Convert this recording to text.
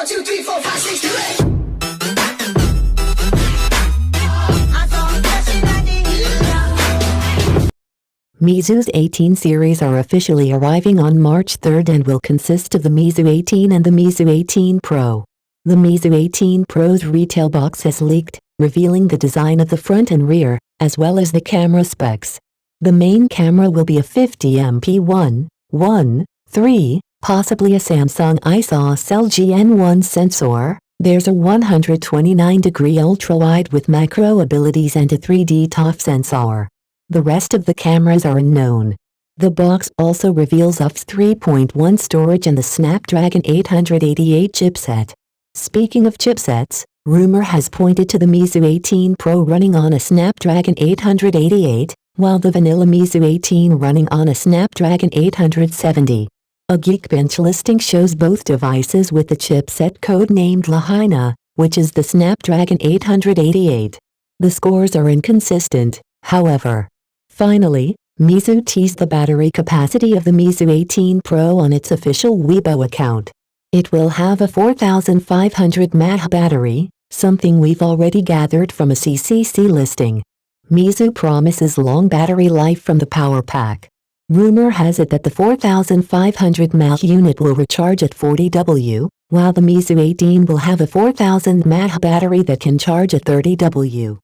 1, 2, 3, 4, 5, 6, 7, 8. Meizu's 18 series are officially arriving on March 3rd and will consist of the Meizu 18 and the Meizu 18 Pro. The Meizu 18 Pro's retail box has leaked, revealing the design of the front and rear, as well as the camera specs. The main camera will be a 50MP 1.3, possibly a Samsung ISOCELL GN1 sensor. There's a 129-degree ultrawide with macro abilities and a 3D ToF sensor. The rest of the cameras are unknown. The box also reveals UFS 3.1 storage and the Snapdragon 888 chipset. Speaking of chipsets, rumor has pointed to the Meizu 18 Pro running on a Snapdragon 888, while the vanilla Meizu 18 running on a Snapdragon 870. A Geekbench listing shows both devices with the chipset code-named Lahaina, which is the Snapdragon 888. The scores are inconsistent, however. Finally, Meizu teased the battery capacity of the Meizu 18 Pro on its official Weibo account. It will have a 4500 mAh battery, something we've already gathered from a CCC listing. Meizu promises long battery life from the power pack. Rumor has it that the 4500 mAh unit will recharge at 40 W, while the Meizu 18 will have a 4000 mAh battery that can charge at 30 W.